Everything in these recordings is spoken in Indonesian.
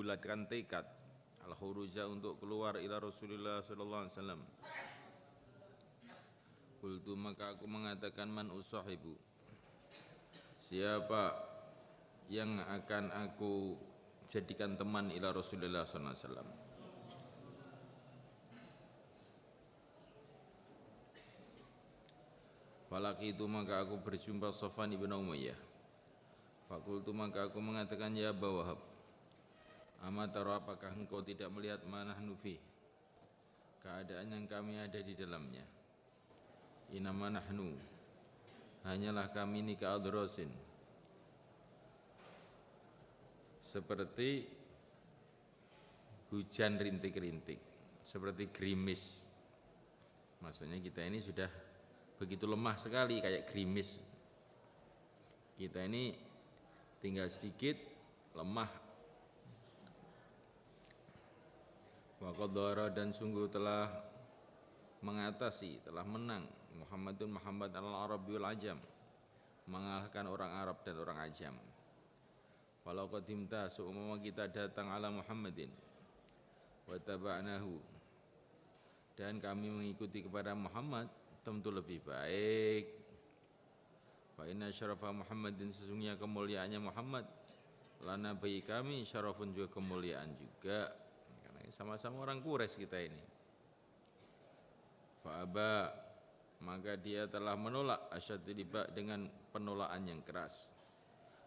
membulatkan tekad al-khuruja untuk keluar ila Rasulullah sallallahu alaihi wasallam. Qultu maka aku mengatakan man usahibu, siapa yang akan aku jadikan teman ila Rasulullah sallallahu alaihi wasallam. Falaqitu maka aku berjumpa Safwan ibn Umayyah. Fakultu maka aku mengatakan ya Aba Wahab, ama tara apakah engkau tidak melihat manahnu fi, keadaan yang kami ada di dalamnya. Inama nahnu, hanyalah kami ini ka'adrosin, seperti hujan rintik-rintik, seperti gerimis. Maksudnya kita ini sudah begitu lemah sekali kayak gerimis. Kita ini tinggal sedikit lemah. Wa qadara dan sungguh telah mengatasi, telah menang Muhammad al-Arabi wal Ajam, mengalahkan orang Arab dan orang Ajam. Walau qadimta seumama kita datang ala Muhammadin wa taba'nahu, dan kami mengikuti kepada Muhammad, tentu lebih baik. Fa inna syarafa Muhammadin, sesungguhnya kemuliaannya Muhammad, lana bagi kami syarafun juga kemuliaan juga, karena sama-sama orang Quraisy kita ini. Fa aba, maka dia telah menolak asyaddiba, dengan penolakan yang keras.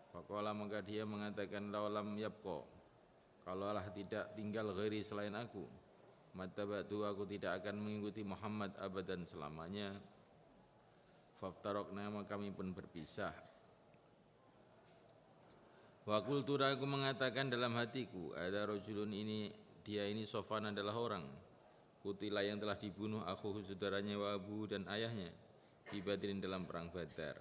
Faqala, maka dia mengatakan laulam yabqa, kalaulah tidak tinggal ghairi selain aku, mattabatu, aku tidak akan mengikuti Muhammad abadan selamanya. Faftarokna, maka kami pun berpisah. Wa qultu, aku mengatakan dalam hatiku, ada rajulun, ini dia ini Safwan adalah orang kutila yang telah dibunuh akhuhu saudaranya wa abu dan ayahnya di Badrin dalam perang Badar.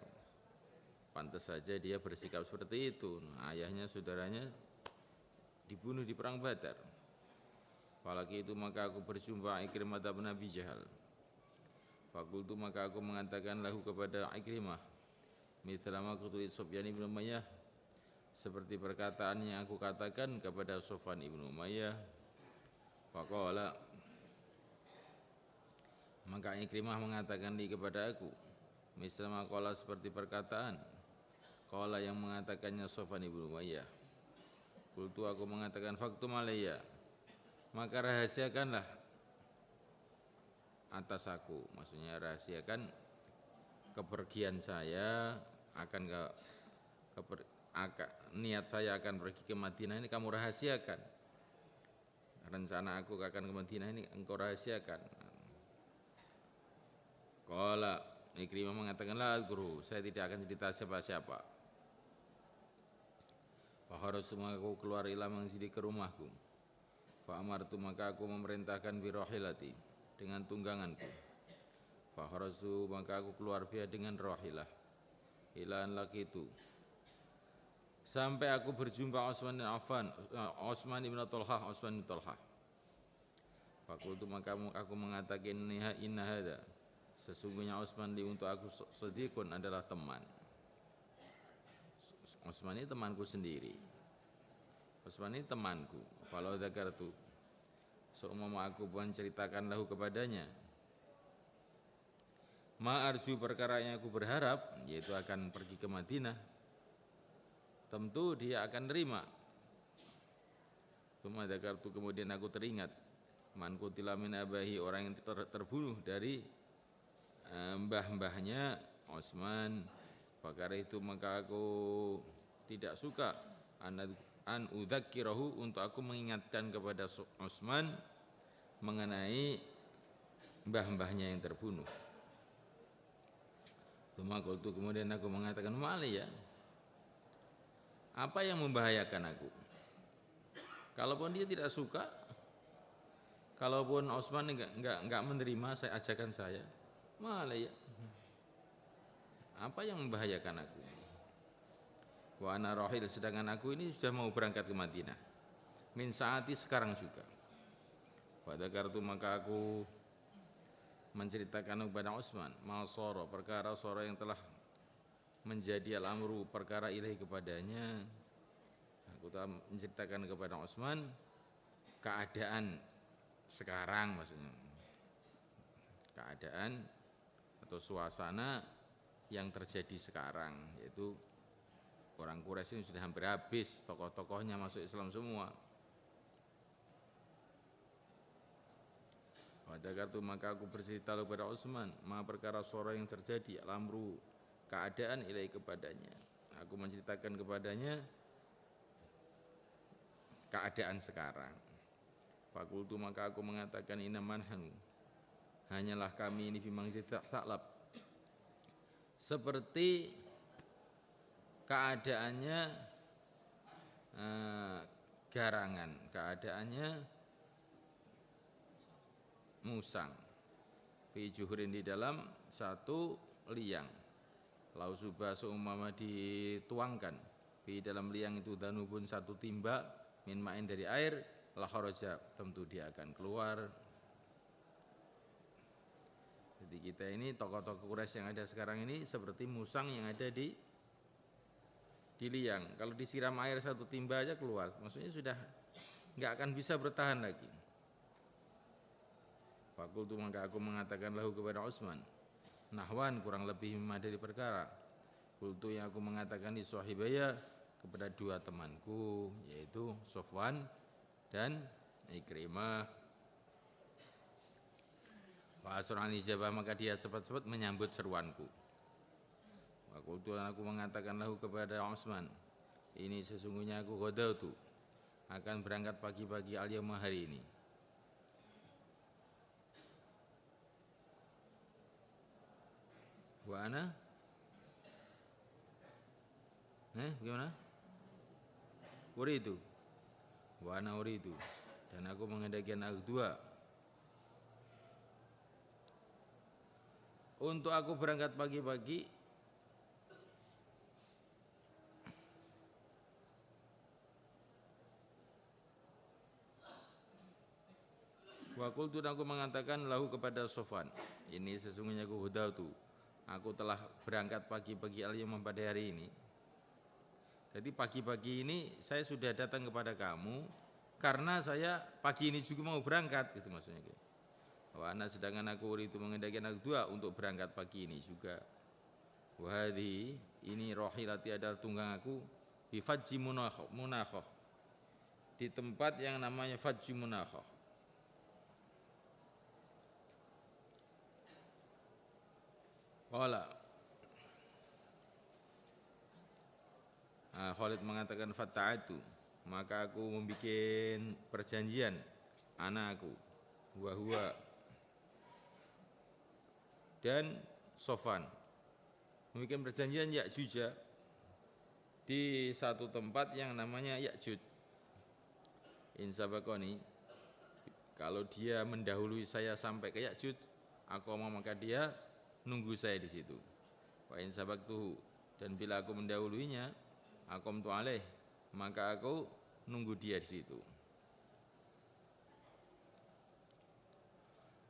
Pantas saja dia bersikap seperti itu. Ayahnya saudaranya dibunuh di perang Badar. Falaki itu maka aku berjumpa Ikrimah bin Abi Jahal. Fakultu maka aku mengatakan lahu kepada Ikrimah, mithlama qutli Sufyan ibn Umayyah, seperti perkataan yang aku katakan kepada Sufyan ibn Umayyah. Faqala, maka Ikrimah mengatakan li kepada aku, mithlama qala, seperti perkataan qala yang mengatakannya Sufyan ibn Umayyah. Qultu, aku mengatakan faktum alayya, maka rahasiakanlah atas aku, maksudnya rahasiakan kepergian saya, akan niat saya akan pergi ke Madinah ini kamu rahasiakan, rencana aku akan ke Madinah ini engkau rahasiakan. Qala, Ikrimah mengatakan la guru, saya tidak akan cerita siapa-siapa. Fa kharajtu, maka aku keluar ila manzili, ke rumahku. Fa amartu, maka aku memerintahkan bi rahilati, dengan tungganganku. Fa kharajtu, maka aku keluar biha dengan rahilah. Ilan laqitu, sampai aku berjumpa Utsman bin Affan, Utsman bin Talhah. Fakultu, maka aku mengatakan inna hada, sesungguhnya Utsman li untuk aku sadiqun, adalah teman. Utsman ini temanku sendiri. Utsman ini temanku. Falau dzakartu, seumpama aku menceritakan lahu kepadanya, ma arju, perkara yang aku berharap, yaitu akan pergi ke Madinah, tentu dia akan terima. Tsumma dzakartu, kemudian aku teringat, man qutila min abahi, orang yang terbunuh dari mbah-mbahnya Utsman. Perkara itu maka aku tidak suka an udzakirahu, untuk aku mengingatkan kepada Utsman mengenai mbah-mbahnya yang terbunuh. Kemudian aku mengatakan, mali ya, apa yang membahayakan aku? Kalaupun dia tidak suka, kalaupun Utsman enggak menerima saya ajakan saya, mali ya, apa yang membahayakan aku? Wa ana rahil, sedangkan aku ini sudah mau berangkat ke Madinah, min saati, sekarang juga. Pada kartu, maka aku menceritakan kepada Utsman masoro, perkara yang telah menjadi al-amru, perkara ilahi kepadanya, Aku telah menceritakan kepada Utsman keadaan sekarang, maksudnya keadaan atau suasana yang terjadi sekarang, yaitu orang Quraisy ini sudah hampir habis, tokoh-tokohnya masuk Islam semua. Wadzakartu, maka aku bercerita kepada Utsman ma perkara sora yang terjadi, alamru keadaan ilai kepadanya. Aku menceritakan kepadanya keadaan sekarang. Fakultu, maka aku mengatakan inaman hanu, hanyalah kami ini bimang taklab, seperti keadaannya garangan, keadaannya musang, fi juhurin, di dalam satu liang, lau subah seumpama dituangkan, fi dalam liang itu danubun satu timba, min ma'in dari air, la kharaja, tentu dia akan keluar. Jadi kita ini tokoh-tokoh Quraisy yang ada sekarang ini seperti musang yang ada di liang. Kalau disiram air satu timba aja keluar, maksudnya sudah nggak akan bisa bertahan lagi. Fakultu, maka aku mengatakan lahu kepada Utsman, nahwan, kurang lebih mimma dari perkara. Kultu, yang aku mengatakan di sahibaya, kepada dua temanku, yaitu Sofwan dan Ikrimah. Fa'asra'an ijabah, maka dia cepat-cepat menyambut seruanku. Fakultu, aku mengatakan lahu kepada Utsman, ini sesungguhnya aku ghadautu, akan berangkat pagi-pagi al-yawma, hari ini. Wa ana gimana? Uridu. Wa ana uridu, dan aku menghendaki anak dua. Untuk aku berangkat pagi-pagi wa qultu, aku mengatakan lahu kepada Sofwan, ini sesungguhnya aku hudautu, aku telah berangkat pagi-pagi al-yawma, pada hari ini. Jadi pagi-pagi ini saya sudah datang kepada kamu karena saya pagi ini juga mau berangkat, gitu maksudnya. Wa ana, sedangkan aku itu mengendaki anak dua untuk berangkat pagi ini juga. Wahdi, ini rohilati, adalah tunggang aku, di Fajji Munakhoh, di tempat yang namanya Fajji Munakhoh. Qala, Khalid mengatakan fata'atu, maka aku membuat perjanjian, anakku huwa dan Sofan membuat perjanjian Ya'juj di satu tempat yang namanya Ya'juj. Insabakoni, kalau dia mendahului saya sampai ke Ya'juj, aku mau, maka dia nunggu saya di situ. Wa insabaktuhu, dan bila aku mendahuluinya, aqamtu alaih, maka aku nunggu dia di situ.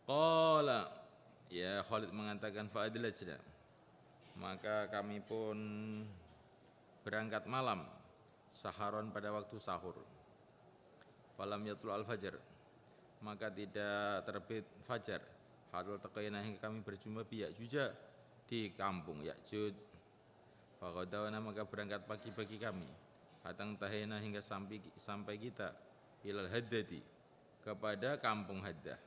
Qala, ya Khalid mengatakan fa'adlajna, maka kami pun berangkat malam, saharon, pada waktu sahur. Falam yatul al-fajr, maka tidak terbit fajar, hatta taqaina, hingga kami berjumpa bi Ya'juj, di kampung Ya'juj. Faqadawana, maka berangkat pagi-pagi kami, hatang tahena, hingga sampai kita ilal haddati, kepada kampung Haddah.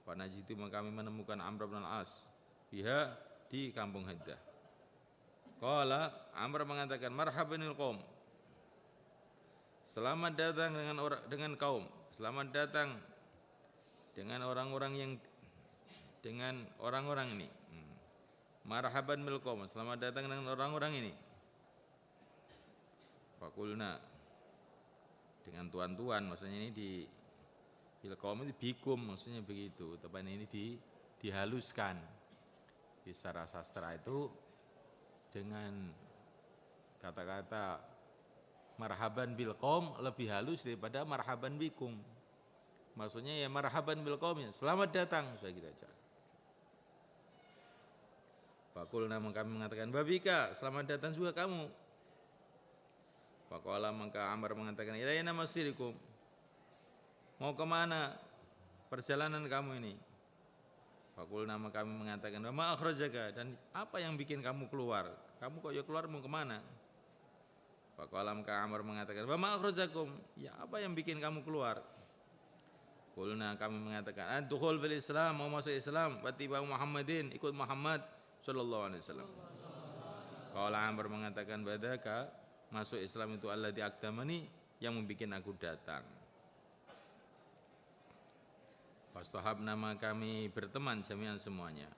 Fanajitu, maka kami menemukan Amr bin al-As biha, di kampung Haddah. Qala, Amr mengatakan marhabanil qaum, selamat datang dengan kaum, selamat datang dengan orang-orang yang, dengan orang-orang ini. Marhaban bil qaum, selamat datang dengan orang-orang ini. Fakulna, dengan tuan-tuan, maksudnya ini di bil qaum itu bikum, maksudnya begitu. Tepan ini dihaluskan. Di secara sastra itu dengan kata-kata marhaban bil qaum lebih halus daripada marhaban bikum. Maksudnya ya marhaban bil qaum, ya selamat datang, saya gitu aja. Fakulna, kami mengatakan babika, selamat datang juga kamu. Faqala maka Amr mengatakan, "Ilaina masirikum?" Mau kemana perjalanan kamu ini? Faqulna maka kami mengatakan, "Wa ma akhrajaka?" Dan apa yang bikin kamu keluar? Kamu kok ya keluar mau kemana? Faqala maka Amr mengatakan, "Wa ma akhrajakum?" Ya apa yang bikin kamu keluar? Qulna kami mengatakan, "Ad-dukhul fil Islam, mau masuk Islam, wattiba Muhammadin, ikut Muhammad sallallahu alaihi wasallam." Qala Amr mengatakan, "Badaka, masuk Islam itu alladzi aqdamani, yang membikin aku datang." Fastahabna maka kami berteman jami'an semuanya.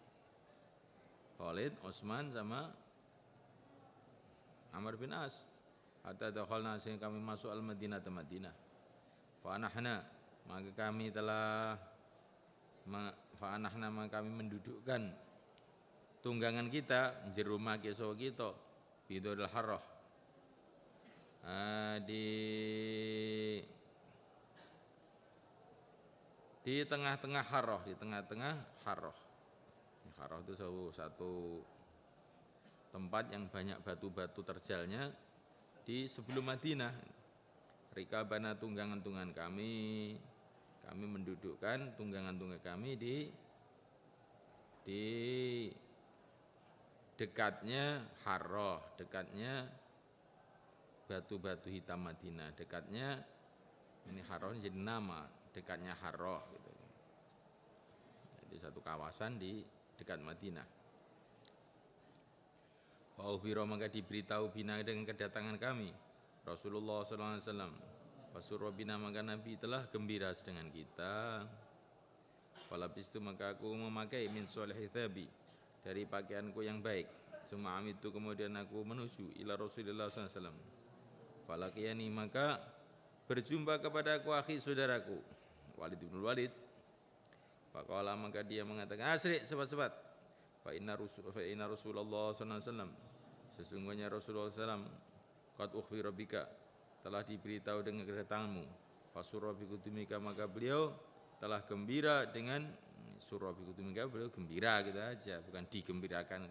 Khalid, Utsman sama Amr bin As. Hatta dakhalna sehingga kami masuk al-Madinah ke Madinah. Fa anahna maka kami telah maka kami mendudukkan tunggangan kita jero make sawa kita bidul harrah di tengah-tengah harrah, di tengah-tengah harrah. Harrah itu satu tempat yang banyak batu-batu terjalnya di sebelum Madinah. Rikabana tunggangan-tunggangan kami mendudukkan tunggangan-tunggangan kami di dekatnya harrah, dekatnya batu-batu hitam Madinah, dekatnya ini harrah jadi nama, dekatnya harrah gitu. Jadi satu kawasan di dekat Madinah. Fa'ubiro maka diberitahu bina dengan kedatangan kami Rasulullah sallallahu alaihi wasallam. Fasurra bina maka Nabi telah gembira dengan kita. Falabis itu maka aku memakai min solihi thabi, dari pakaianku yang baik. Suma amitu kemudian aku menuju ila Rasulullah sallallahu alaihi wasallam. Falaqiyani maka berjumpa kepada aku akhi saudaraku Walid bin Walid. Faqala maka dia mengatakan, "Asri, cepat-cepat. Fa inna Rasulullah sallallahu alaihi wasallam, sesungguhnya Rasulullah sallallahu alaihi wasallam qad ukhbira bika, telah diberitahu dengan kedatanganmu. Fasurra bi kutumika maka beliau telah gembira dengan surra bi kutumika, beliau gembira gitu aja, bukan digembirakan.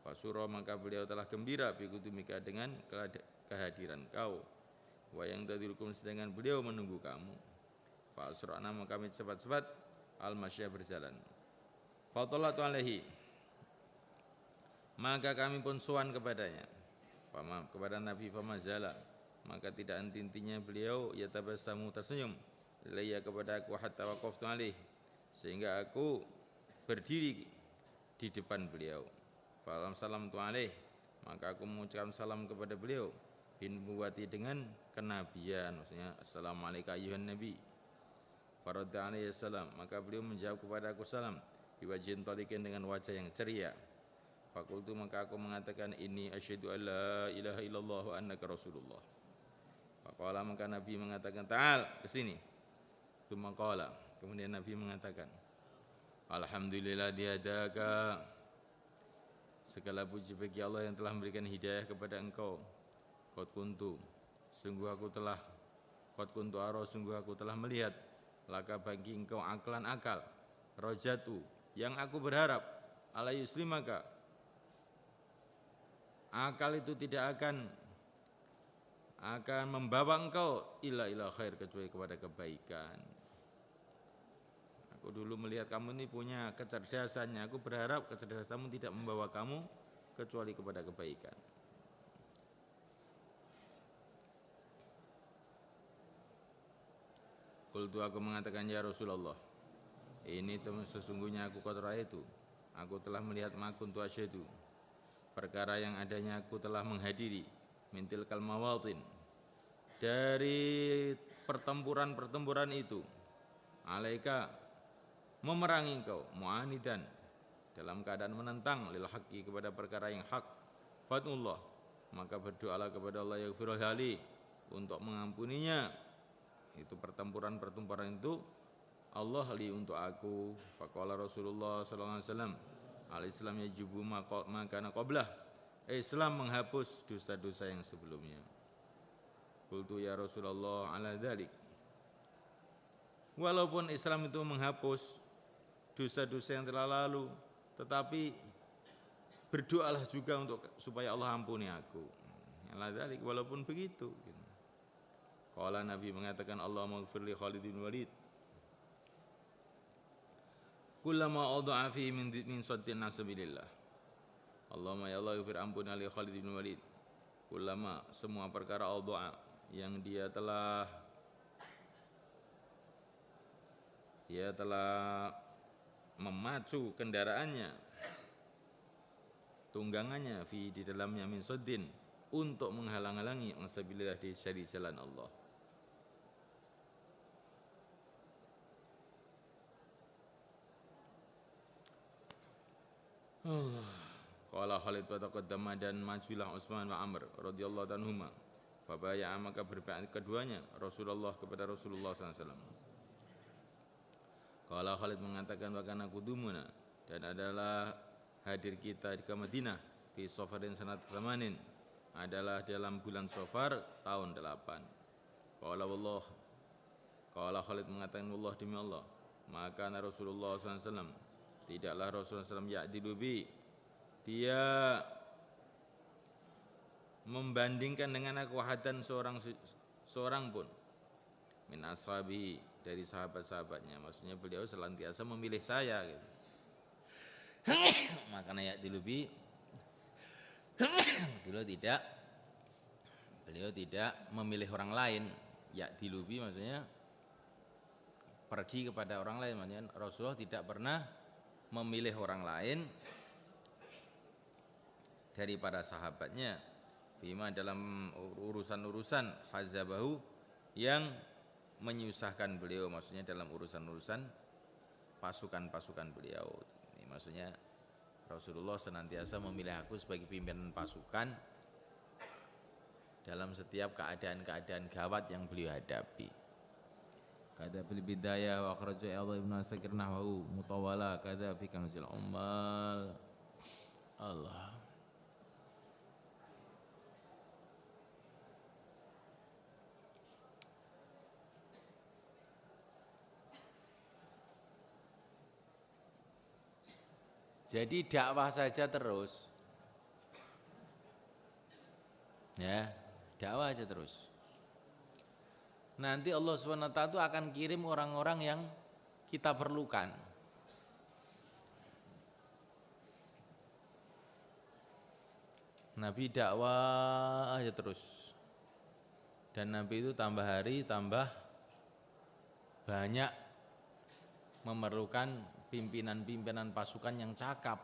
Fasurra maka beliau telah gembira bi kutumika dengan kehadiran kau. Wa yang tadirukum sedangkan beliau menunggu kamu. Fasra'na maka kami cepat-cepat al-masya berjalan. Fatallatu alaihi maka kami pun sowan kepadanya, kepada Nabi famazala maka tidak henti-hentinya beliau yatabassamu tersenyum ilayya kepada aku hatta waqaftu alaih sehingga aku berdiri di depan beliau. Falam salam tu alaih maka aku mengucapkan salam kepada beliau bin buwati dengan kenabian, maksudnya assalamualaikum ayyuhan nabi. Faradda alaihi salam maka beliau menjawab kepada aku salam biwajhin talikin dengan wajah yang ceria. Fakultu maka aku mengatakan ini asyhadu alla ilaha illallah wa annaka rasulullah. Faqala maka Nabi mengatakan ta'al kesini. Tsumma qala kemudian Nabi mengatakan alhamdulillah dihadaka, segala puji bagi Allah yang telah memberikan hidayah kepada engkau. Qad kuntu sungguh aku telah melihat laka bagi engkau aklan akal rojatu yang aku berharap ala yuslimaka, akal itu tidak akan membawa engkau ila khair kecuali kepada kebaikan. Aku dulu melihat kamu ini punya kecerdasannya, aku berharap kecerdasanmu tidak membawa kamu kecuali kepada kebaikan. Qultu aku mengatakan ya Rasulullah, ini sesungguhnya aku qadra itu, aku telah melihat makuntu asyhadu, perkara yang adanya aku telah menghadiri mintil kalmawatin, dari pertempuran itu, alaika memerangi engkau, mu'anidan dalam keadaan menentang lil haqqi kepada perkara yang hak, fatullah maka berdoalah kepada Allah yaghfirul hali untuk mengampuninya. Itu pertempuran itu Allah li untuk aku. Faqala Rasulullah sallallahu alaihi wasallam al-Islam yajubu makana qablah, Islam menghapus dosa-dosa yang sebelumnya. Qultu ya Rasulullah ala dzalik, walaupun Islam itu menghapus dosa-dosa yang telah lalu, tetapi berdoalah juga supaya Allah ampuni aku. ala dzalik, walaupun begitu. Qala Nabi mengatakan, Allahumma ighfir li Khalid bin Walid kullama adha'a fi min saddin nasabilillah. Allahumma ya Allah ighfir ampun li Khalid bin Walid kullama, semua perkara adha'a yang dia telah memacu kendaraannya, tunggangannya di dalamnya min saddin, untuk menghalang-halangi nasabilillah di jalan Allah. Qala Khalid wa taqaddama, dan majulah Utsman wa Amr radhiyallahu anhuma, fabaya'a, maka berbaiat keduanya Rasulullah kepada Rasulullah SAW. Qala Khalid mengatakan, wa kana qudumuna, dan adalah hadir kita ke Madinah fi Safarin sanat zamanin, adalah dalam bulan Safar tahun 8. Qala Khalid mengatakan, wallah demi Allah, maka Rasulullah SAW, tidaklah Rasulullah SAW ya'dilu bi, dia membandingkan dengan aku hadan seorang pun min ashabi, dari sahabat-sahabatnya, maksudnya beliau senantiasa memilih saya gitu. Makanya ya'dilu bi, beliau tidak memilih orang lain. Ya'dilu bi maksudnya pergi kepada orang lain, maksudnya Rasulullah tidak pernah memilih orang lain daripada sahabatnya, bima dalam urusan-urusan hazabahu, yang menyusahkan beliau, maksudnya dalam urusan-urusan pasukan-pasukan beliau. Ini maksudnya Rasulullah senantiasa memilih aku sebagai pimpinan pasukan dalam setiap keadaan-keadaan gawat yang beliau hadapi. Kada fil bidayah wa akhraja Allah ibnu Asakir nahwu mutawala kada fi kanzil ummal. Allah. Jadi dakwah saja terus. Ya, dakwah aja terus. Nanti Allah SWT itu akan kirim orang-orang yang kita perlukan. Nabi dakwah aja terus. Dan Nabi itu tambah hari tambah banyak memerlukan pimpinan-pimpinan pasukan yang cakap.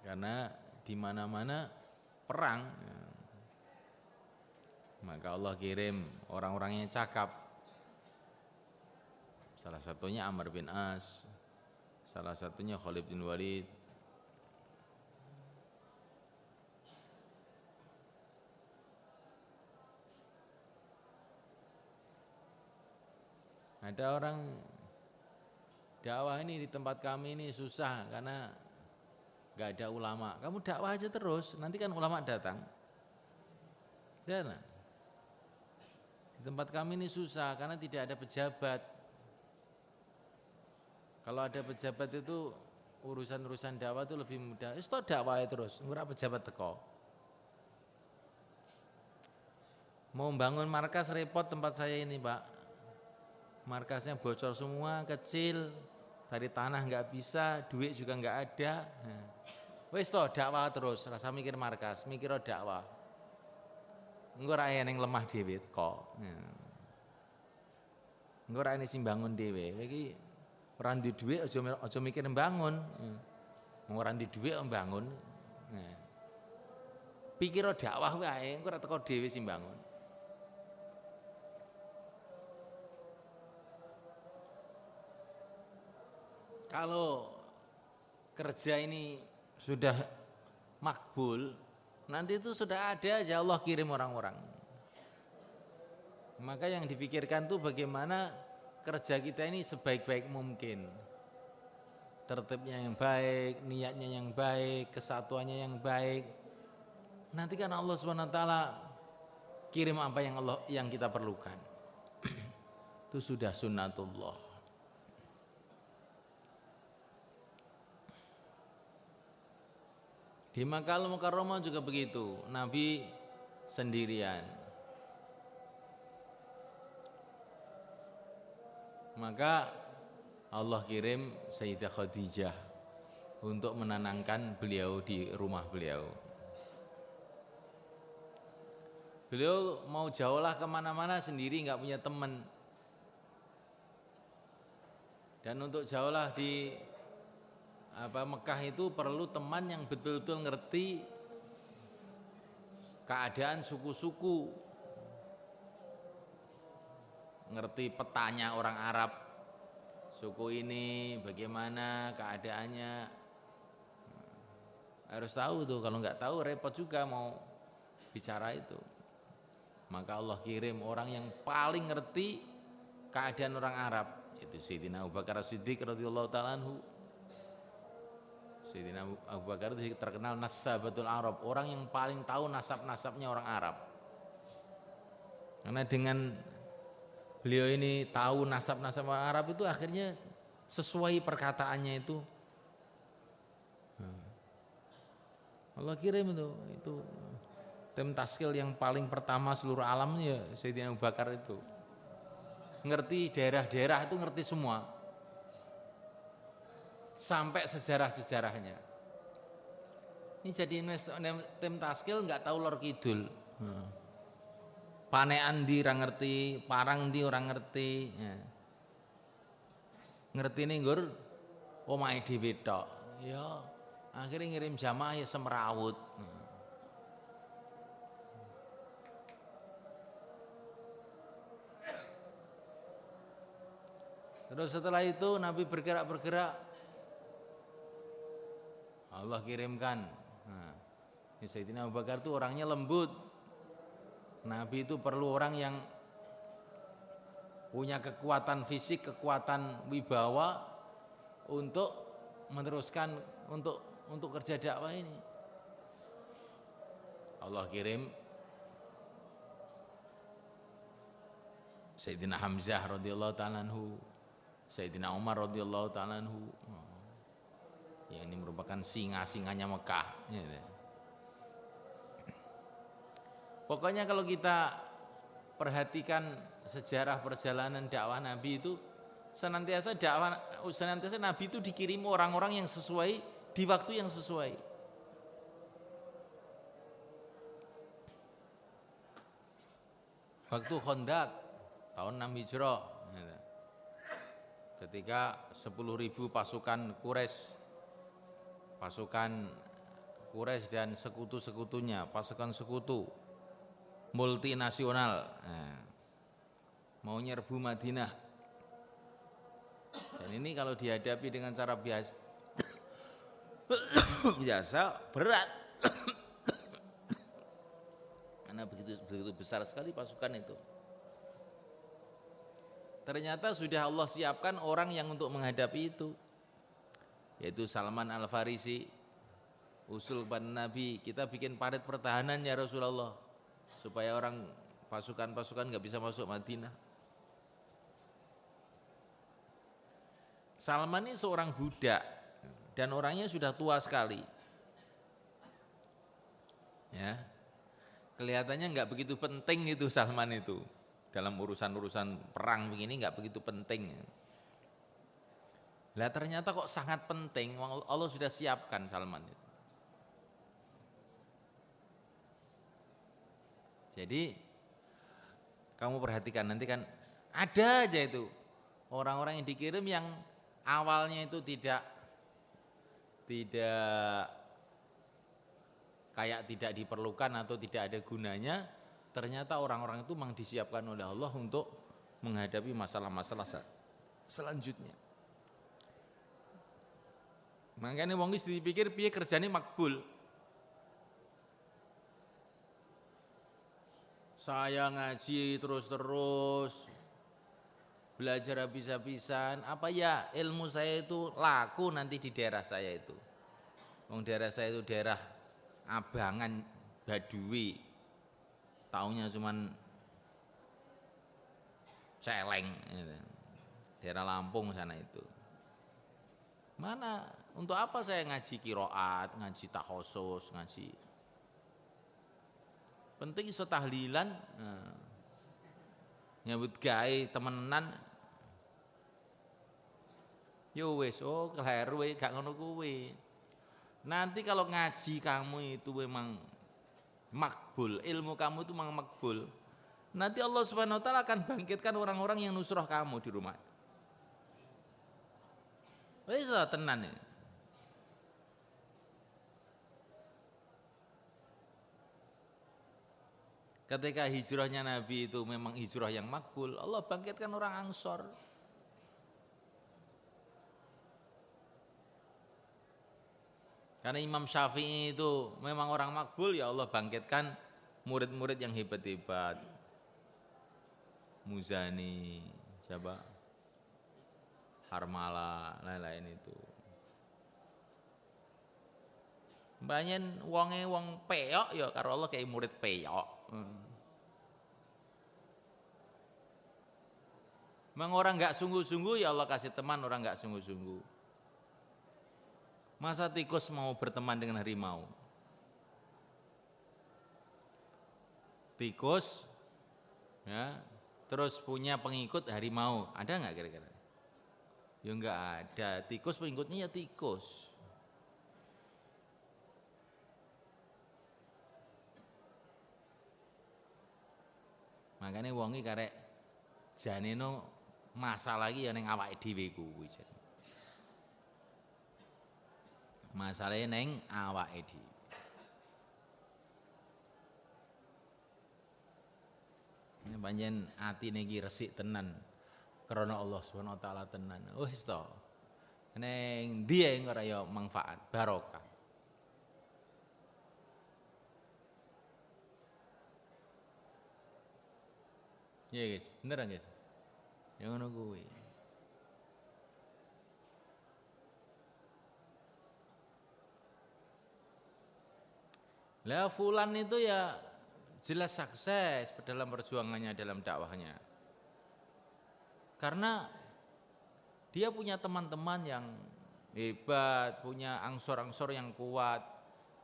Karena di mana-mana perang, maka Allah kirim orang-orang yang cakap. Salah satunya Amr bin As, salah satunya Khalid bin Walid. Ada orang dakwah ini di tempat kami ini susah karena gak ada ulama. Kamu dakwah aja terus, nanti kan ulama datang. Dan di tempat kami ini susah karena tidak ada pejabat. Kalau ada pejabat itu urusan-urusan dakwah itu lebih mudah. Itu dakwah terus, ora pejabat teko. Mau bangun markas repot tempat saya ini, Pak. Markasnya bocor semua, kecil, dari tanah nggak bisa, duit juga nggak ada. Wis to dakwah terus, rasa mikir markas, mikir dakwah. Engko ra ene lemah dhewe kok. Engko ra ene sing bangun dhewe. Iki ora ndek dhuwit aja mikir mbangun. Wong ora ndek dhuwit mbangun. Pikir dakwah wae, engko ora teko dhewe sing bangun. Kalau kerja ini sudah makbul, nanti itu sudah ada aja Allah kirim orang-orang. Maka yang dipikirkan tuh bagaimana kerja kita ini sebaik-baik mungkin. Tertibnya yang baik, niatnya yang baik, kesatuannya yang baik. Nanti kan Allah SWT kirim apa yang kita perlukan. Itu sudah sunnatullah. Di Makkah Al-Mukarramah juga begitu, Nabi sendirian. Maka Allah kirim Sayyidah Khadijah untuk menenangkan beliau di rumah beliau. Beliau mau jauh lah kemana-mana sendiri, nggak punya teman. Dan untuk jauh lah di Mekah itu perlu teman yang betul-betul ngerti keadaan suku-suku, ngerti petanya orang Arab, suku ini bagaimana keadaannya, harus tahu tuh. Kalau nggak tahu repot juga mau bicara itu. Maka Allah kirim orang yang paling ngerti keadaan orang Arab, itu Sayyidina Abu Bakar As-Siddiq radhiyallahu ta'ala anhu. Sayyidina Abu Bakar itu terkenal nasabatul Arab, orang yang paling tahu nasab-nasabnya orang Arab. Karena dengan beliau ini tahu nasab-nasab orang Arab itu akhirnya sesuai perkataannya itu. Allah kirim itu tim taskil yang paling pertama seluruh alam ya Sayyidina Abu Bakar itu. Ngerti daerah-daerah itu, ngerti semua. Sampai sejarah-sejarahnya. Ini jadi tim taskil nggak tahu lor kidul. Panean di orang ngerti, parang di orang ngerti. Ya. Ngerti nih gur, omahe dhewe tok. Ya, akhirnya ngirim jamaah ya semrawut. Terus setelah itu Nabi bergerak-bergerak, Allah kirimkan. Nah, Sayyidina Abu Bakar itu orangnya lembut. Nabi itu perlu orang yang punya kekuatan fisik, kekuatan wibawa untuk meneruskan untuk kerja dakwah ini. Allah kirim Sayyidina Hamzah radhiyallahu ta'ala anhu, Sayyidina Umar radhiyallahu ta'ala anhu. Ya, ini merupakan singa-singanya Mekah. Pokoknya kalau kita perhatikan sejarah perjalanan dakwah Nabi itu senantiasa Nabi itu dikirim orang-orang yang sesuai di waktu yang sesuai. Waktu Khandaq tahun 6 Hijrah, ketika 10.000 pasukan Quraisy dan sekutu-sekutunya, pasukan sekutu multinasional, mau nyerbu Madinah. Dan ini kalau dihadapi dengan cara biasa berat. Karena begitu besar sekali pasukan itu. Ternyata sudah Allah siapkan orang yang untuk menghadapi itu, yaitu Salman Al-Farisi. Usul kepada Nabi, kita bikin parit pertahanan ya Rasulullah, supaya orang pasukan-pasukan nggak bisa masuk Madinah. Salman ini seorang budak dan orangnya sudah tua sekali. Ya, kelihatannya nggak begitu penting itu Salman itu dalam urusan-urusan perang begini, nggak begitu penting. Lah ternyata kok sangat penting, Allah sudah siapkan Salman itu. Jadi kamu perhatikan nanti kan ada aja itu orang-orang yang dikirim yang awalnya itu tidak kayak tidak diperlukan atau tidak ada gunanya, ternyata orang-orang itu memang disiapkan oleh Allah untuk menghadapi masalah-masalah selanjutnya. Makanya wong iki dipikir piye kerjane makbul. Saya ngaji terus-terus, belajar habis-habisan, apa ya ilmu saya itu laku nanti di daerah saya itu. Wong daerah saya itu daerah abangan Baduy, taunya cuman Celeng, daerah Lampung sana itu. Mana Untuk apa saya ngaji qiraat, ngaji takhusus, ngaji. Penting iso tahlilan. Nyambut gawe temenan. Yo wis, kleru gak ngono kuwi. Nanti kalau ngaji kamu itu memang makbul, ilmu kamu itu memang makbul. Nanti Allah Subhanahu wa taala akan bangkitkan orang-orang yang nusrah kamu di rumah. Wis tenan ya. Ketika hijrahnya Nabi itu memang hijrah yang makbul, Allah bangkitkan orang Ansor. Karena Imam Syafi'i itu memang orang makbul, ya Allah bangkitkan murid-murid yang hebat-hebat. Muzani, siapa? Harmala, lain-lain itu. Banyak wong peyok ya karo Allah kayak murid peyok. Memang orang nggak sungguh-sungguh ya Allah kasih teman orang nggak sungguh-sungguh. Masa tikus mau berteman dengan harimau? Tikus ya, terus punya pengikut harimau, ada nggak kira-kira? Ya nggak ada. Tikus pengikutnya ya tikus. Makanya wongi karek janeno masalah iki ya ning awake dhewe kuwi. Masalahe ning awake dhewe. Panjen atine iki resik tenan karena Allah Subhanahu wa taala tenan. Wis to. Ning ndi ae ora ya manfaat barokah. Ya guys, beneran guys. Yang ngono kuwi. Lah fulan itu ya jelas sukses dalam perjuangannya, dalam dakwahnya. Karena dia punya teman-teman yang hebat, punya angsor-angsor yang kuat.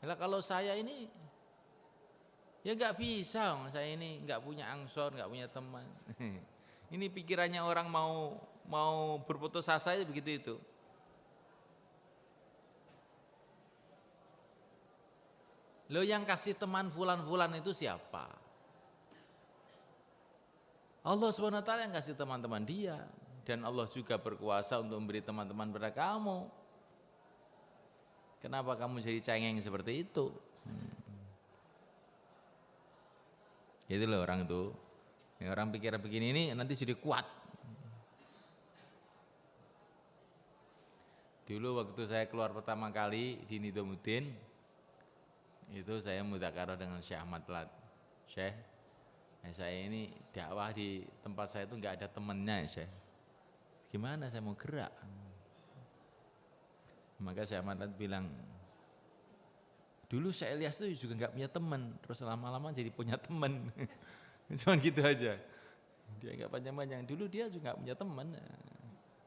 Lah kalau saya ini ya nggak bisa, saya ini nggak punya angsor, nggak punya teman. Ini pikirannya orang mau berputus asa aja begitu itu. Lo yang kasih teman fulan-fulan itu siapa? Allah Subhanahu wa taala yang kasih teman-teman dia, dan Allah juga berkuasa untuk memberi teman-teman pada kamu. Kenapa kamu jadi cengeng seperti itu? Itu loh orang itu. Yang orang pikir begini ini nanti jadi kuat. Dulu waktu saya keluar pertama kali di Nidomuddin, itu saya mudzakarah dengan Syekh Ahmad Lat. Syekh, saya ini dakwah di tempat saya itu nggak ada temennya, Syekh. Gimana saya mau gerak? Maka Syekh Ahmad Lat bilang, dulu Syekh Ilyas itu juga nggak punya teman, terus lama-lama jadi punya teman. Cuman gitu aja. Dia nggak panjang-panjang. Dulu dia juga nggak punya teman,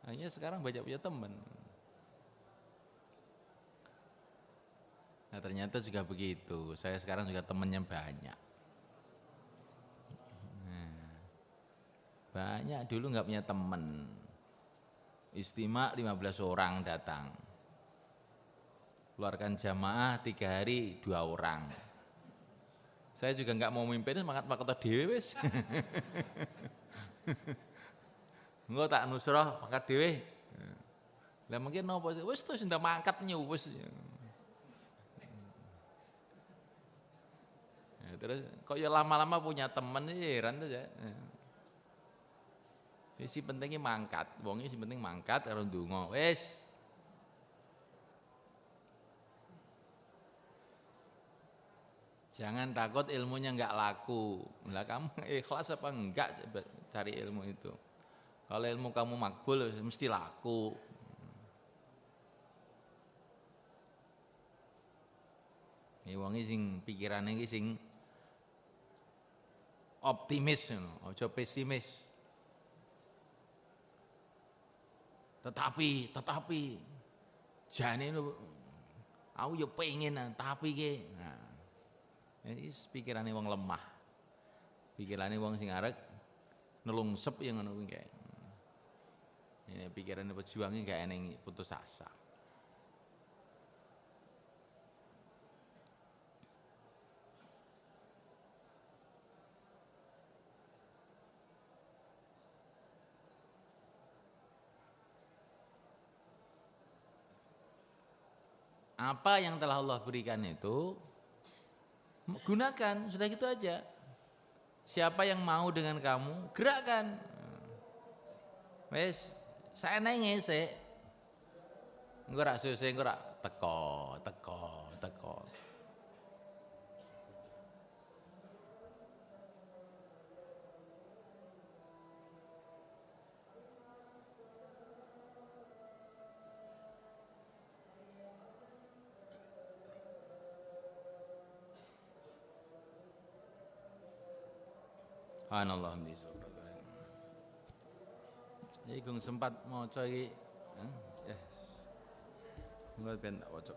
hanya sekarang banyak punya teman. Nah ternyata juga begitu. Saya sekarang juga temannya banyak. Banyak. Dulu nggak punya teman. Istimewa 15 orang datang. Keluarkan jamaah 3 hari 2 orang. Saya juga nggak mau mimpin, semangat makota dhewe wis. Engko tak nusrah mangkat dhewe. Lah mungkin nopo wis to ndak mangkat nyuwus. Ya, terus kok ya lama-lama punya temen heran aja. Si pentingnya mangkat, wongnya si penting mangkat karo ndonga. Wis. Jangan takut ilmunya enggak laku. Lah kamu ikhlas apa enggak cari ilmu itu? Kalau ilmu kamu makbul mesti laku. Ini wonge sing pikirane iki sing optimis ngono, aja pesimis. Tetapi Jane aku ya pengen tapi ki. Nah, iki pikirane wong lemah. Pikirane wong sing arek nelungsep ya ngono kuwi kae. Ini pikirane pejuangnya gak eneng putus asa. Apa yang telah Allah berikan itu gunakan, sudah gitu aja. Siapa yang mau dengan kamu, gerakkan. Wes, saya nenge sih. Engko rak susah, engko rak teko. Subhanallah Jadi gung sempat maca iki. Yes. Enggak ben tak waca.